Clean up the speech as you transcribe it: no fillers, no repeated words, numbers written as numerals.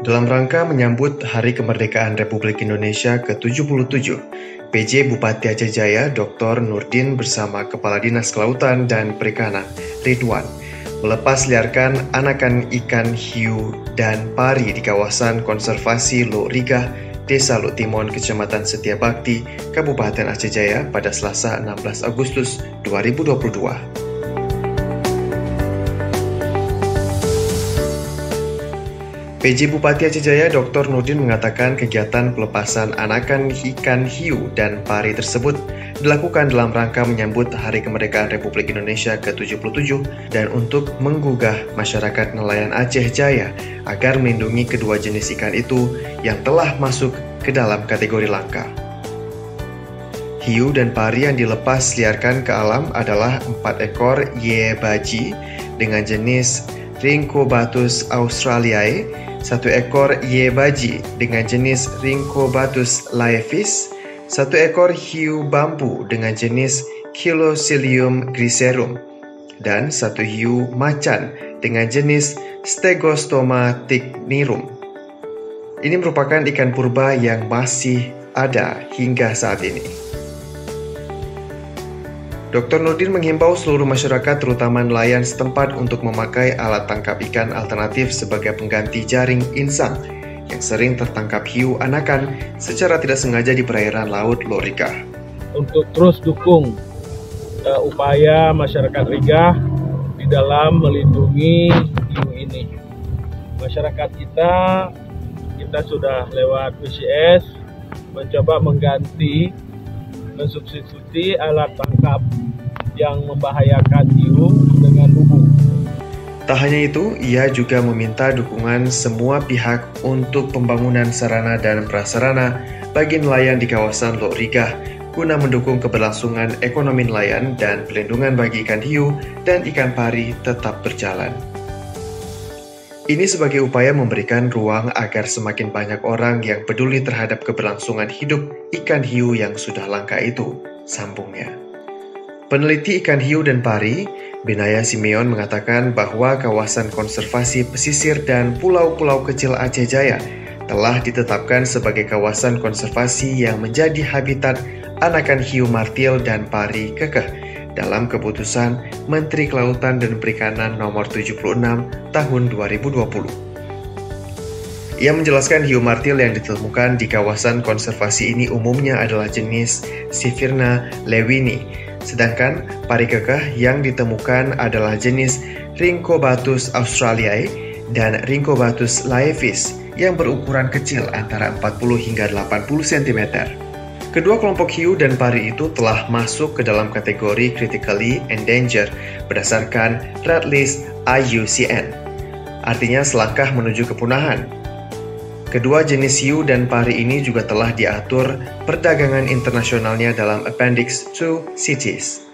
Dalam rangka menyambut Hari Kemerdekaan Republik Indonesia ke-77, PJ Bupati Aceh Jaya Dr. Nurdin bersama Kepala Dinas Kelautan dan Perikanan Ridwan melepas liarkan anakan ikan hiu dan pari di kawasan konservasi Lok Rigah, Desa Lok Timon, Kecamatan Setiabakti, Kabupaten Aceh Jaya pada Selasa 16 Agustus 2022. PJ Bupati Aceh Jaya Dr. Nurdin mengatakan kegiatan pelepasan anakan ikan hiu dan pari tersebut dilakukan dalam rangka menyambut Hari Kemerdekaan Republik Indonesia ke-77 dan untuk menggugah masyarakat nelayan Aceh Jaya agar melindungi kedua jenis ikan itu yang telah masuk ke dalam kategori langka. Hiu dan pari yang dilepas liarkan ke alam adalah 4 ekor yebaji dengan jenis Rhynchobatus australiae, 1 ekor yebaji dengan jenis Rhynchobatus laevis, 1 ekor hiu bambu dengan jenis Chilocilium griserum, dan 1 hiu macan dengan jenis Stegostoma tignirum. Ini merupakan ikan purba yang masih ada hingga saat ini. Dr. Nurdin menghimbau seluruh masyarakat terutama nelayan setempat untuk memakai alat tangkap ikan alternatif sebagai pengganti jaring insang yang sering tertangkap hiu anakan secara tidak sengaja di perairan Laut Lok Rigah. Untuk terus dukung upaya masyarakat Rigah di dalam melindungi hiu ini. Masyarakat kita sudah lewat WCS mencoba mengganti mensubstitusi alat tangkap yang membahayakan hiu dengan bubuk. Tak hanya itu, ia juga meminta dukungan semua pihak untuk pembangunan sarana dan prasarana bagi nelayan di kawasan Lok Rigah guna mendukung keberlangsungan ekonomi nelayan dan pelindungan bagi ikan hiu dan ikan pari tetap berjalan. Ini sebagai upaya memberikan ruang agar semakin banyak orang yang peduli terhadap keberlangsungan hidup ikan hiu yang sudah langka itu, sambungnya. Peneliti ikan hiu dan pari, Binaya Simeon mengatakan bahwa kawasan konservasi pesisir dan pulau-pulau kecil Aceh Jaya telah ditetapkan sebagai kawasan konservasi yang menjadi habitat anakan hiu martil dan pari kekeh dalam keputusan Menteri Kelautan dan Perikanan nomor 76 tahun 2020. Ia menjelaskan hiu martil yang ditemukan di kawasan konservasi ini umumnya adalah jenis Siphirna lewini, sedangkan pari kekeh yang ditemukan adalah jenis Rhynchobatus australiae dan Rhynchobatus laevis yang berukuran kecil antara 40 hingga 80 cm. Kedua kelompok hiu dan pari itu telah masuk ke dalam kategori critically endangered berdasarkan Red List IUCN, artinya selangkah menuju kepunahan. Kedua jenis hiu dan pari ini juga telah diatur perdagangan internasionalnya dalam Appendix 2 CITES.